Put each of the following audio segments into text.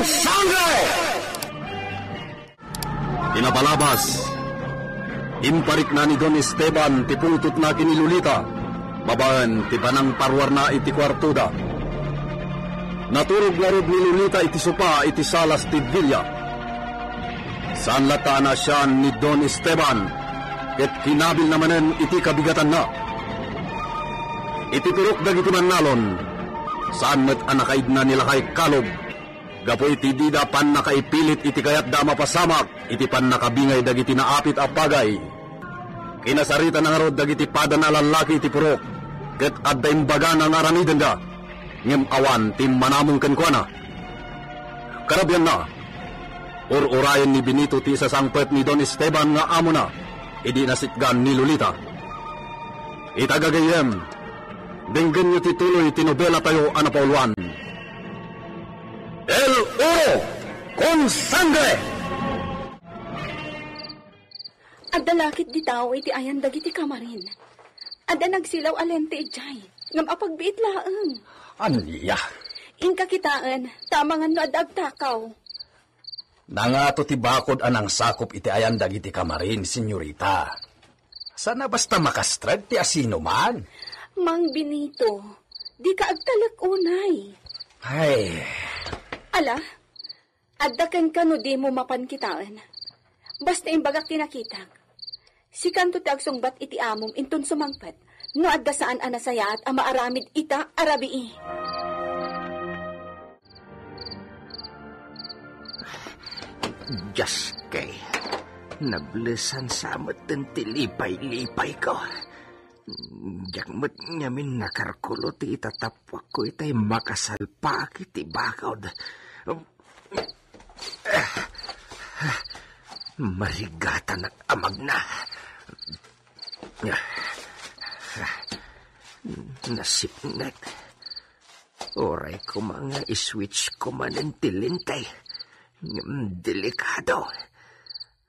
sangre! Inabalabas, imparik na ni Don Esteban ti pungtot na kinilulita, baban ti banang parwar na iti kwartuda. Naturog na rod ni Lulita iti sopa iti salas ti Villa. Saan lata na siya ni Don Esteban, ket kinabil namanen iti kabigatan na. Iti turok dagiti mannalon, saan met anakaid na nila kay kalog, gapo iti dida pan nakaipilit iti kayat da mapasamak, iti pan nakabingay dagiti naapit a pagay. Kinasarita na nga rod dagiti padan a lalaki iti purok, ket adda imbaga na nga raniden da, ngem awan tim manamong kenkwana. Karabyan na, urayan ni Benito ti sasangpet ni Don Esteban nga amo na, idi nasitgan ni Lolita. Itagagayem, denggan nyo tituloy tinobela tayo anapauluan. El Oro con Sangre! Adda lakit di tao iti ayan dagiti kamarin. Adda nagsilaw alente ijay, ngam apagbiit laeng. Ano niya? Inka kitaan, tamangan no adda agtakaw. Nangato ti bakod anang sakop iti ayan dagiti kamarin, senyorita. Sana basta makastrad ti asino man. Mang Benito, di ka agtalak unay. Ay. Ala, adda ken ka no di mo mapankitaan. Basta imbagak tinakitak. Si kanto ti agsungbat iti amom inton sumangpet, no adda saan anasaya at amaaramid ita arabii. Diyos kay, nablesan samot ng tilipay-lipay ko. Jakmat nyamin nakarkulo ti itatapwak ko itay makasalpak iti bakod. Marigatan at amag na. Nasipnet. Oray ko mga iswitch ko manin tilintay. Delikado.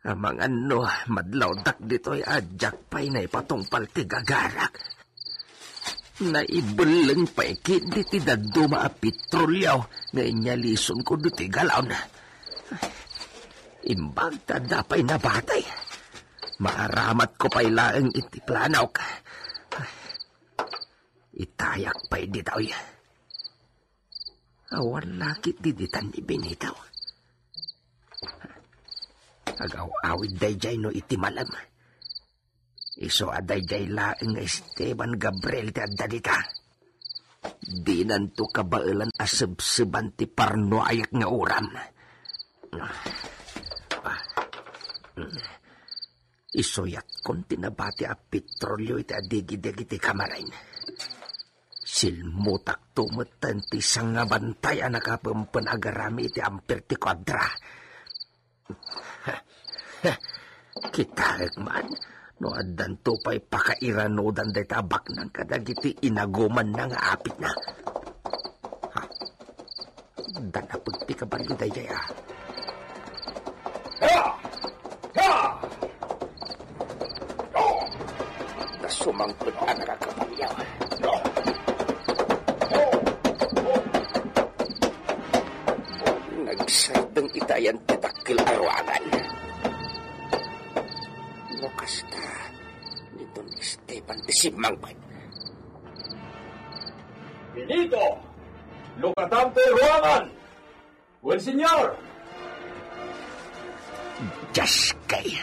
Amang ano, madlawdak dito'y adyak pa'y na ipatungpal ti gagarak. Naibulang pa'y kindi ti daduma a petrolyaw na inyalison ko diti galaw na. Imbag tadapay na batay. Maaramat ko pa'y laeng iti planaw ka. Itayak pa'y ditaw ya. Awan lakit diditan ni Benito. Agaw-awid dayjay no iti malam. Iso adayjay laeng Esteban Gabriel ti addadita. Di nanto kabailan aseb-seban ti parno ayak nga uram. Isoyat kon tinabati a petrolyo iti adigi-digi ti kamarain. Silmutak tumetan ti sangabantay a nakapempen agarami iti ampir ti kwadra. Kita man, no addan to pa'y pakairano dan day tabak ng kadagiti inaguman na nga apit na. Ha? Dan apagti ka ba day jaya? Ha! Ha! Oh! Nasumangkot ang nakakapalyaw. Oh! Nagsardang itayan titakil arwangan. Kasta ni Don Esteban de Simangpay. Benito! Lukatante ruangan! Buen senyor! Diyos kay!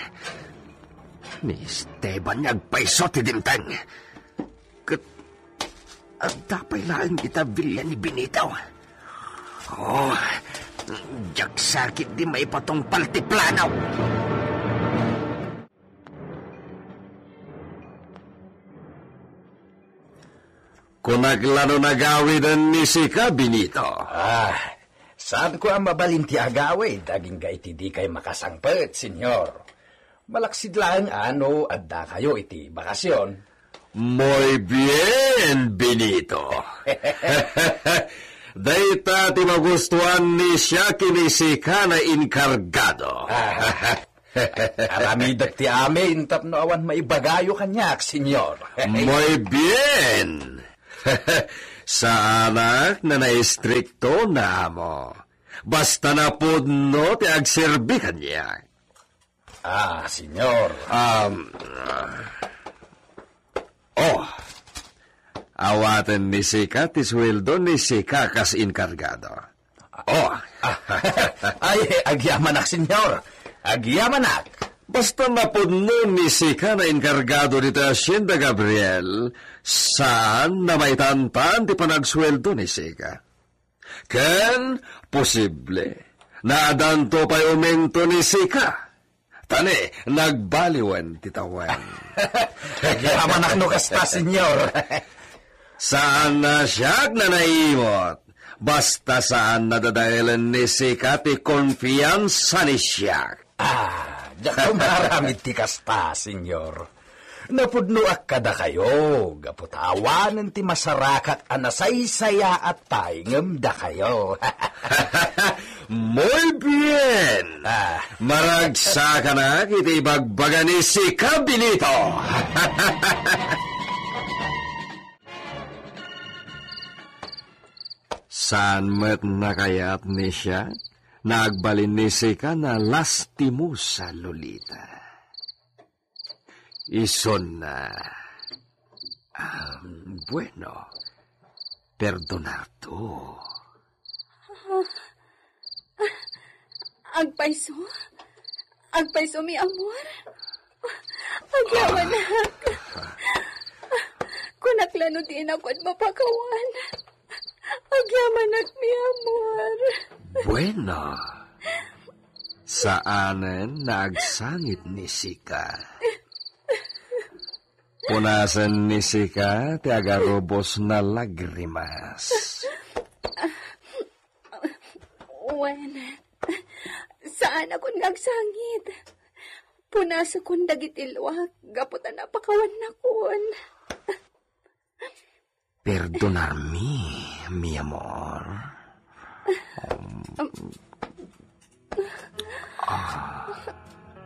Ni Esteban nagpaiso ti dintang. Kat ang tapay lang kita bilya ni Benito. Oh, jagsakit di may patong paltiplanaw. Kung naglano nagawid ni Sika, Benito. Saan ko ang mabalinti agawid? Daging gaiti di kay makasangpet, senyor. Malaksid lang ano, adda kayo iti bakasyon. Muy bien, Benito. Dayta ti magustuhan ni siya kini Sika na inkargado. Aramidak ti ame, intap no awan maibagayo kanyak, senyor. Muy bien. Sa anak na naistrikto na mo. Basta na po no, ti agserbihan niya. Senyor. Awaten ni Sika, ti sweldo ni Sika kas inkargado. Ay, agyamanak, senyor. Agyamanak. Basta napudno ni Sika na inkargado ni Hacienda Gabriel, saan na may tantan ti panagsweldo ni Sika? Ken, posible, naadanto pa'y umento ni Sika. Tani, nagbaliwan titawan. Agyamanak no kasta, senyor. Saan na siya na naimot? Basta saan nadadahilan ni Sika ti konfiyansa ni siya. Diyan maramit ti kasta, senyor. Napudno akkada kayo, gaputawanan ti masarakat anasaysaya at paingam da kayo. Muy bien! Maragsa ka na, kiti bagbaga ni Sika Benito! Saan met nakayat ni siya? Nagbalin ni Sika na lastimo sa Lolita. Ison na. Bueno, perdonado. Agpaiso, mi amor. Agyawanak. Kunaklano din ako at mapakawan. Agyamanak, mi amor. Bueno, saanen nagsangit ni Sika? Punasan ni Sika ti agarobos na lagrimas. Saan akong nagsangit? Punasa kong dagitilwak, gaputan na pakawan na kun. Perdonar mi amor.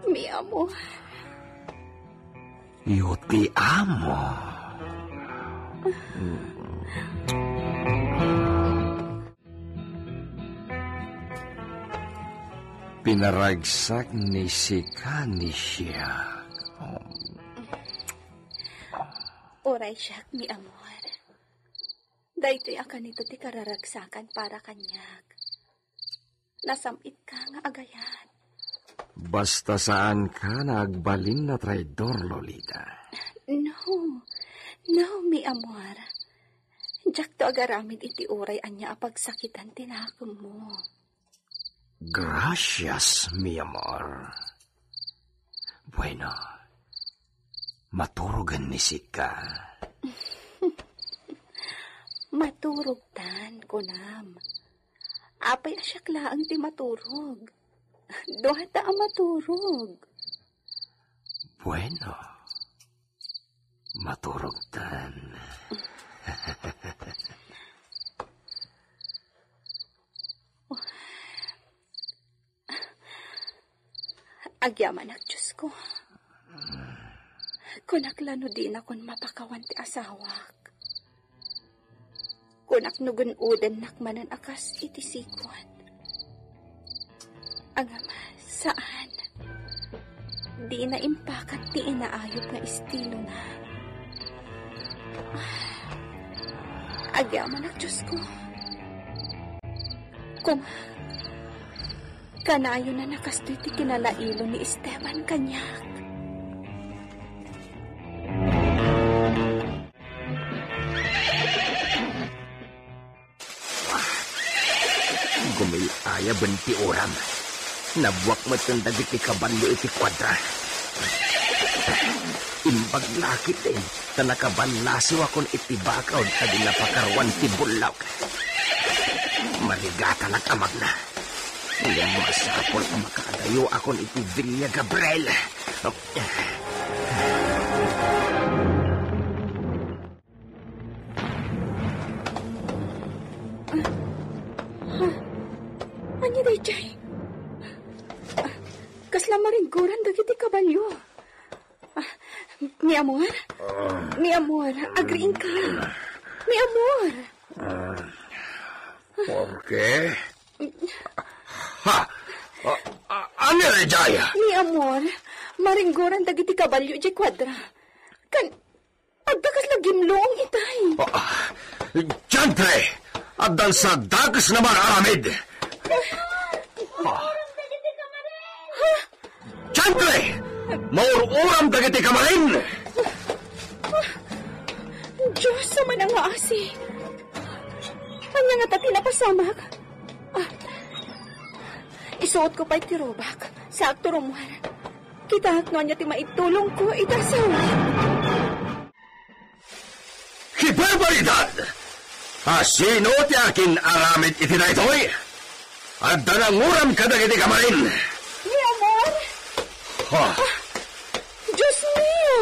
Mi amor. Yo te amo. Pinaragsak ni Sika ni siya. Oray siya, mi amor. Daytoy akan ito ti kararagsakan para kanyag. Nasamit ka nga agayan. Basta saan ka nagbalin na traidor, Lolita? No, mi amor. Diyak to agaramid iti oray anya apagsakitan tinakom mo. Gracias, mi amor. Bueno, maturugan ni Sika. Maturog kunam. Apay asyak laang ti maturog. Dohata ang maturog. Bueno, maturog tan. Agyaman ak Diyos ko. Kunaklano din akong mapakawan ti asawak. Kunak nugun-udan nakmanan akas iti sikwan. Angama, saan? Di na impakat ti inaayop nga estilo na. Agyaman ak Diyos ko. Kung kanayo na nakastoy ti kinalailo ni Esteban kanyak. Gumilaya benti oram. Nabuwak mo itong dagit ni kabalyo iti kwadra. Imbag lakit din. Tanakabanlasiw akong iti bakaw at dinapakarwan ti bulaw. Marigata lang amag na. Ngayon mo asapol ang makadayo akong iti Villa Gabriel. Anya day, Jay? Kasla maringguran dagiti kabalyo. Mi amor? Mi amor, agriin ka. Mi amor. ¿Por qué? Ha? Ano rin, Jaya? Mi amor, maringgoran dagiti kabalyo di kwadra. Kan, agdakas lagimloong itay. Diyantre! Addan sa dagas na maramid! Diyantre! Maururam dagiti kamarin! Diyos, sama na nga asi. Kanya nga tati napasamak. Isuot ko pa'y tirobak sa akto rumuhan. Kita nga niya ti maitulong ko itasawa. Hiperbalidad! Sino ti akin aramid iti na ito'y? At dananguram ka dagiti kamarin! Mi amor! Diyos mio!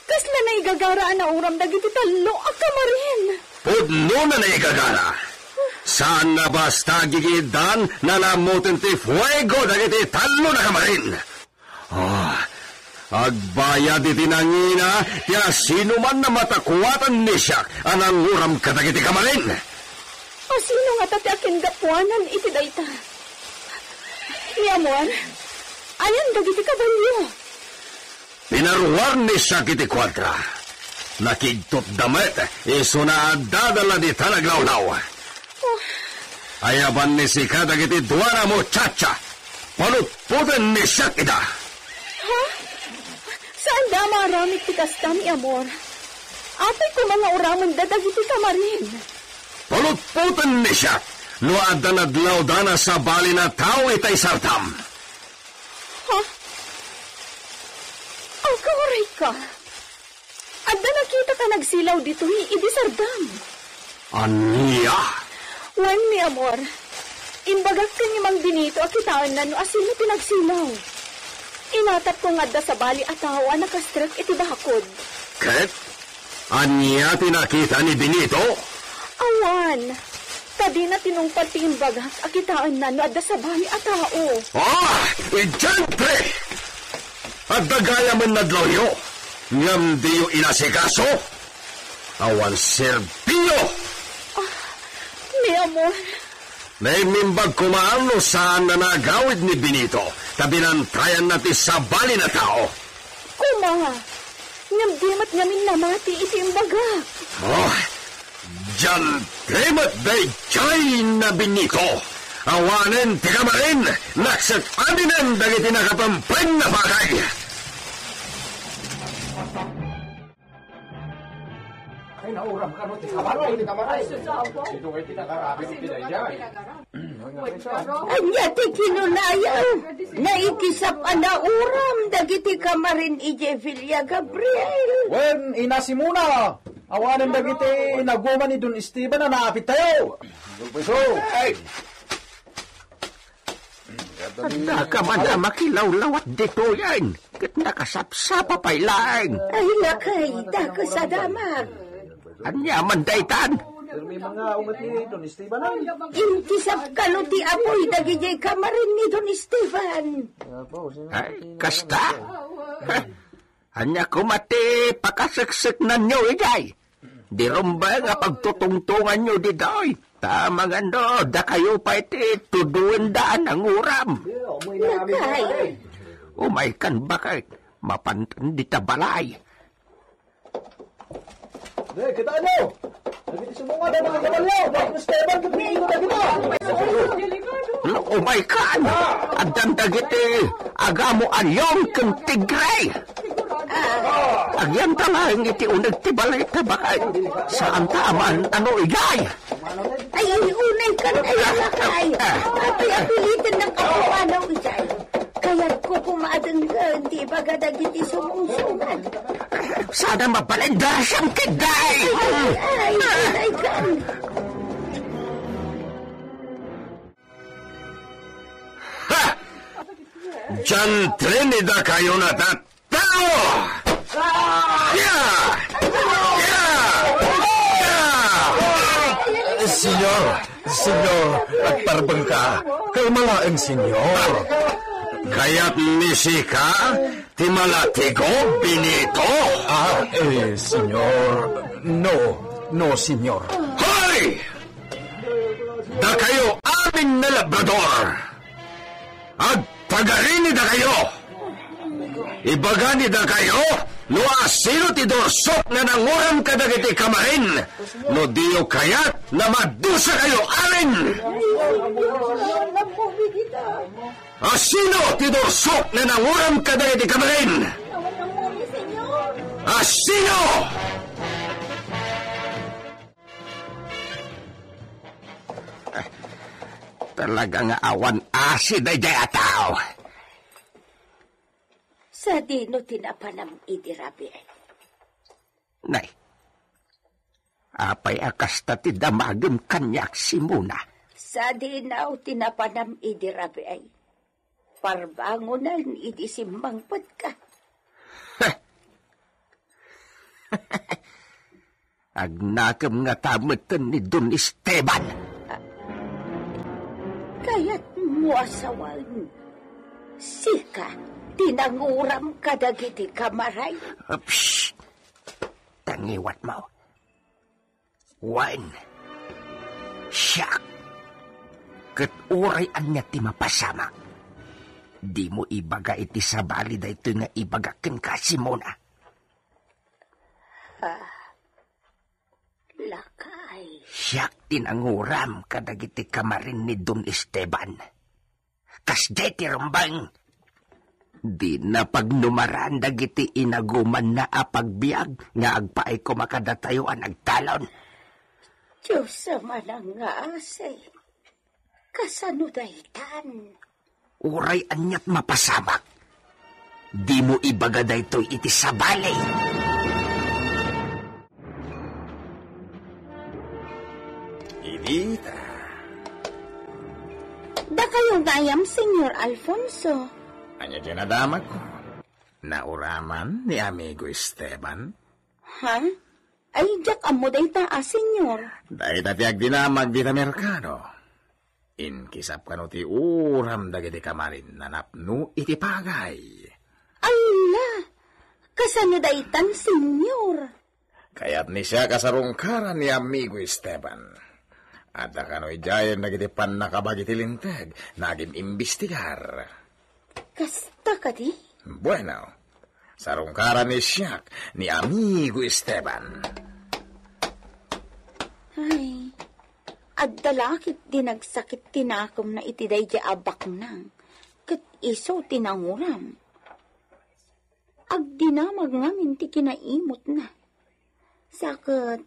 Kasla na igagaraan na uram dagiti talo a kamarin! Pudno na naigagara! Saan na basta gigidan na namutin ti fuego dagiti talo na kamarin? Agbayad iti nangina, kaya sino man na matakuwatan ni siya anang uram ka dagiti kamarin? Sino nga tati akin gapuanan iti dayta? Mi amor, ayan dagiti kabalyo. Pinaruwar ni siya kiti kwadra. Nakigtot damet, iso na dadala di talaglawlaw. Ayaban ni si kadagiti duwana mo, chacha. Palutputin ni siya kita. Ha? Saan da maramit ti kasta, mi amor? Apay ko mga uramon dadagiti kamarin. Palutputin ni siya. No adda nadlaw-dana sa bali na tao itay sartam. Ha? Ang kauray ka. Adda nakita ka nagsilaw dito, idi sardam. Aniya? Wan, mi amor. Imbagak ka ni Mang Benito akitaan na no asino pinagsilaw. Inatap ko nga da sa bali at tao nakastrak iti bahakod. Ket? Aniya tinakita ni Benito? Awan. Kadi na tinungpad ti imbagak akitaan na no adda sa bali at tao. Idyante! At dagaya man nadloyo. Ngam diyo inasikaso? Awan serpiyo! Mi amor. May mimbag kumaano saan na nagawid ni Benito. Tabinantayan natin sa bali na tao. Kuma. Ngam-dimat ngamin namati iti imbagak. Diyan temat day chay na Benito. Awanen tikamarin. Naksak adinen dagiti nakapampren na bagay. Ay, nauram ka no, tikabaray. Ito ay tinakarami ng pinayay. Anya ti kinulayan, naikisap anauram, dagiti kamarin ije Villa Gabriel. Wen, inasi muna. Awanan dagiti naguma ni Don Esteban na naapit tayo. Pulpiso. Ay! Anda ka man na makilawlawat dito yan. Kat nakasapsapa pa'y laing. Ay nakay, dako sa damag. Anya man daytan. Pero may mga umat ni Don Esteban ay. Inkisap kano ti apoy, dagiti kamarin ni Don Esteban. Ay, kasta. Anya kumati pakasaksik na nyo, ijay. Di rumba nga pagtutungtungan nyo di doy. Tamang ano, da kayo pa iti tuduin daan ang uram. Nakay. Umay kan bakit? Mapantan di tabalay. Kita ano? Nagiti sumunga na mga kabalyo. Don Esteban, kapilin ko na kita. Umay kan. Agdan dagiti agamo alyong kang tigray. Agyan talang iti unag tibalay tabakay. Saan taman ano igay? Ay, unay ka na nakay. Apay apilitin ng kapumanaw ijay. Kaya ko kumadang di baga dagiti sumungsungan. Sana mapalinda siyang kiday. Ay, unay ka. Ha! Diyan Trinidad kayo na tao! Senyor, at parbang ka, kay malaeng senyor. Kaya't nisika, timalatigo, Benito? Senyor, no, senyor. Hoy! Da kayo amin amin na labrador. Agpagarin nida kayo. Ibaga nida kayo, no asino ti dorsok na nanguram kadagiti kamarin, no diyo kayat na madusa kayo amin. Asino ti dorsok na nanguram kadagiti kamarin? Asino? Talagang awan asid ay jay ataw. Sa dino tinapanam idirabi. Nay, apay akas ti damagem kanyak si Muna. Sa dinaw tinapanam idirabi ay. Parbangunan idi simbangpot ka. Agnakam nga tamutan ni Don Esteban. Kaya't mo asawan. Sika, tinanguram ka dagiti kamaray. Psst! Tangiwat mo. Wan. Siyak. Kat urayan niya ti mapasamak. Di mo ibaga iti sabali da ito nga ibagakin ka, Simona. Lakay. Siyak tinanguram kadagiti kamarin ni Don Esteban. Kas deti rambang. Di na pagnumaran dagiti inaguman na apagbiag nga agpaay ko makadatayo ang nagtalon. Diyos sa manang nga asay. Kasano daytan? Uray anyat mapasamak. Di mo ibaga daytoy iti sabali. Idita. Da kayo gayam, Senyor Alfonso. Anya dyan nadamag ko. Nauraman ni amigo Esteban. Ha? Ay, jak amo day taa, Senyor. Dahil tatiag dinamag di ta merkado. Inkisap ka no ti uram dagiti kamarin na napno iti pagay. Ala, kasano daytan, Senyor? Kaya't ni siya kasarungkaran ni amigo Esteban. At nakano'y jayan dagiti pan nakabagiti linteg, naging imbestigar. Kasta ka di? Bueno, sarungkaran ni siyak ni amigo Esteban. Ay, addalakit dinagsakit tinakom na itiday di abak nang, kat iso tinanguram. Agdinamag ngamin ti kinaimot na. Sakat,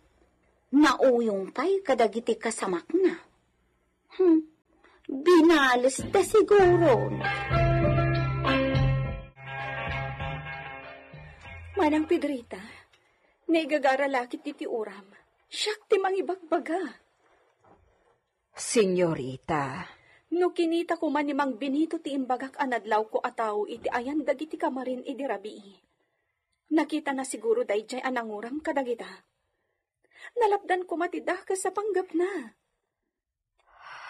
nauyong pa'y kadagiti kasamak na. Binalas da siguro na. Manang Pedrita, naigagaralakit iti uram. Siyak ti mangibagbaga. Senyorita, No kinita ko man ni Mang Benito ti imbagak anadlaw ko ataw iti ayan dagiti kamarin iti rabii. Nakita na siguro dayjay ananguram kadagita. Nalapdan ko matidah ka sa panggap na.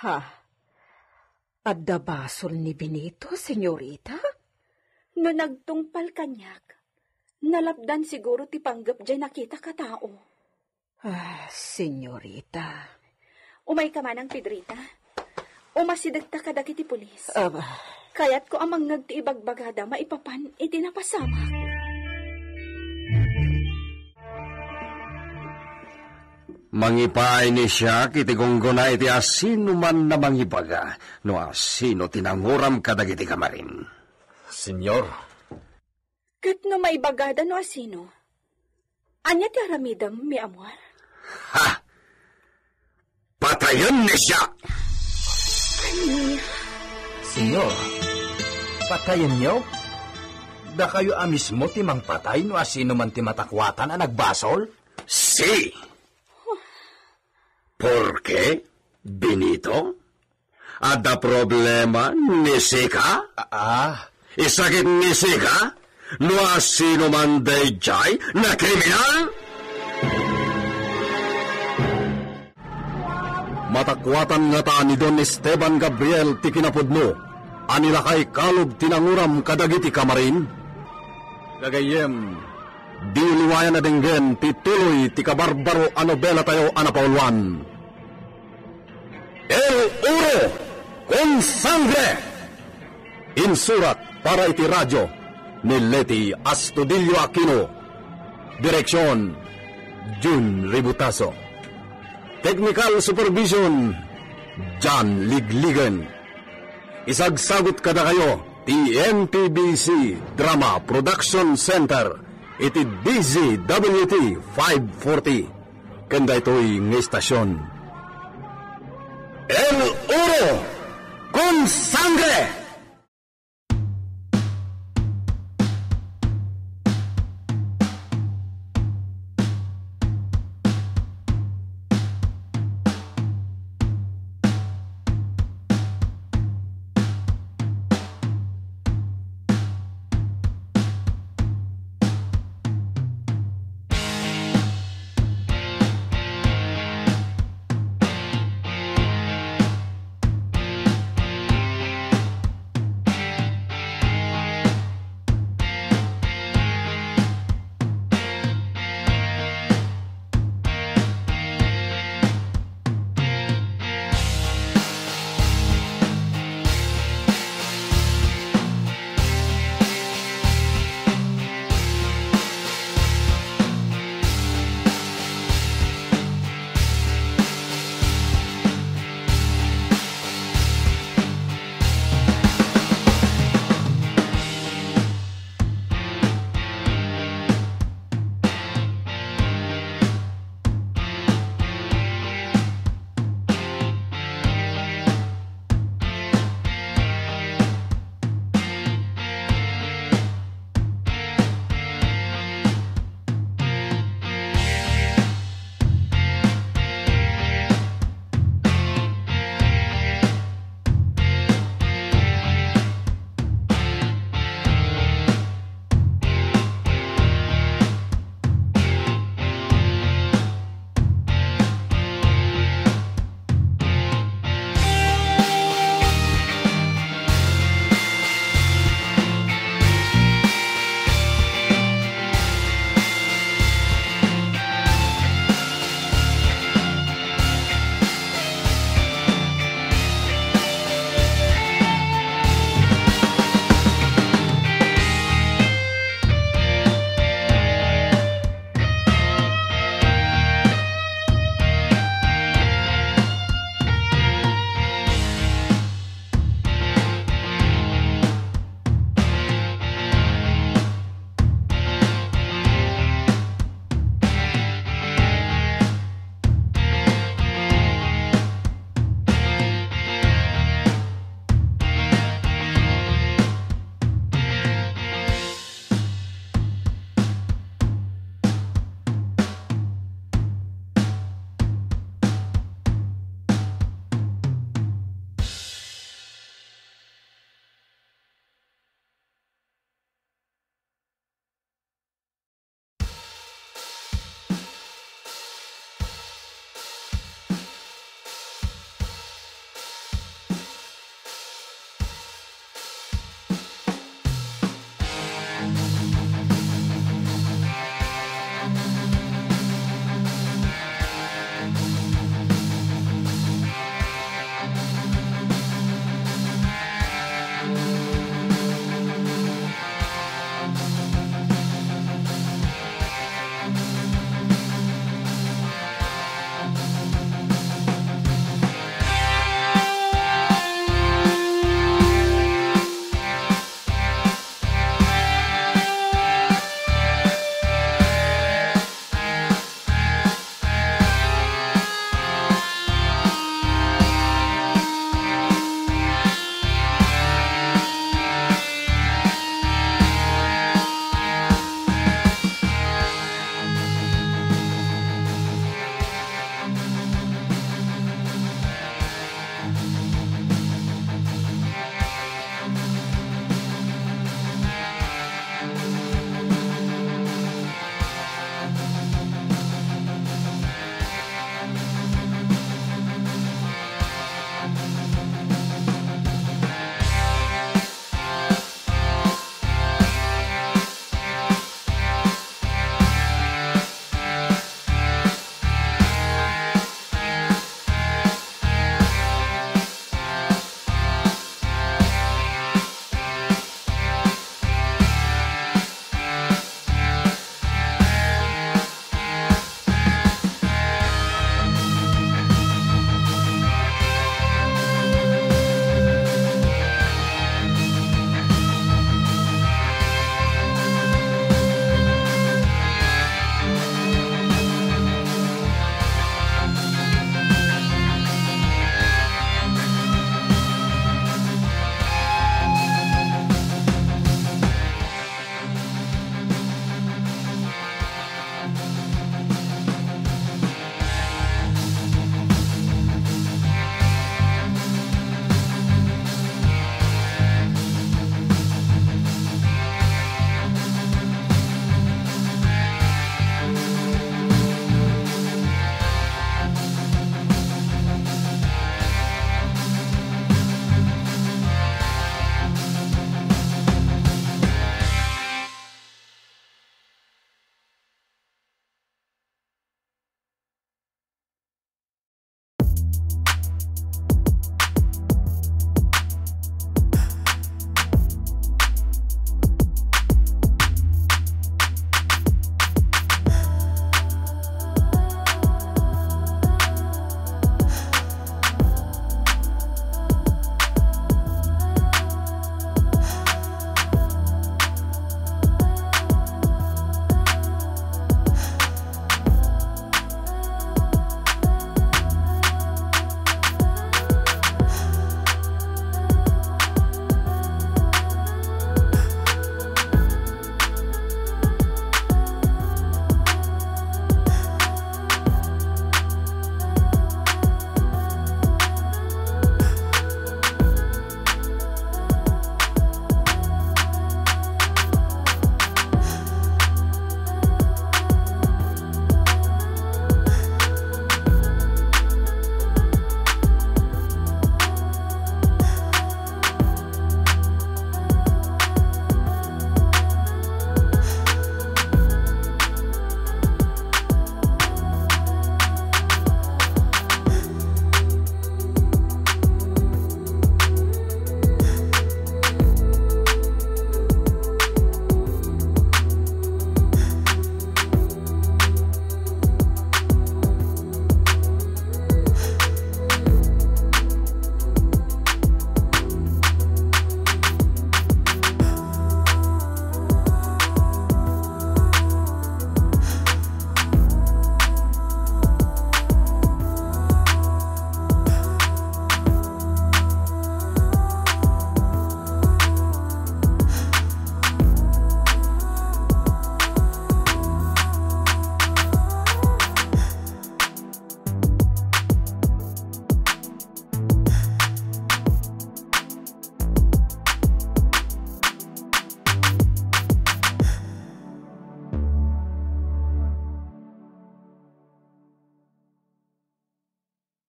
ha? Adda basol ni Benito, senyorita? No nagtungpal kanyak, nalapdan siguro ti panggap jay nakita ka tao. Senyorita. Umay ka manang Pedrita. Umasidagta ka dagiti pulis. Aba, Kaya't ko amang nagti ibagbagada maipapan iti napasamak. Mangipay ni siya kiti gonggona iti asino man na mangibaga, no asino tinanguram kadagiti kamarin. Senyor, Kat no maibagada no asino, anya ti aramidam mi amwar. Ha! Patayon ni siya! senyor, patayin niyo? Da kayo mismo ti mang patay no asino man ti matakwatan a nagbasol? Si! ¿Por qué, Benito? Ada problema ni Sika? Isakit ni Sika? No asino man dayjay na kriminal? Matakwatan nga ta ni Don Esteban Gabriel ti kinapudno. Anila kay kalob tinanguram kadagiti kamarin. Gagayem, di liwayan na denggen ti tuloy ti kabarbaro a nobela tayo anapaulwan. El Uro Con Sangre! Insurat para iti radyo ni Leti Astudillo Aquino. Direksyon, June Ributaso. Technical Supervision, John Ligligan. Isagsagot kada kayo, TNTBC Drama Production Center, iti DZWT 540. Kanda ito'y ng estasyon. El Oro, con Sangre!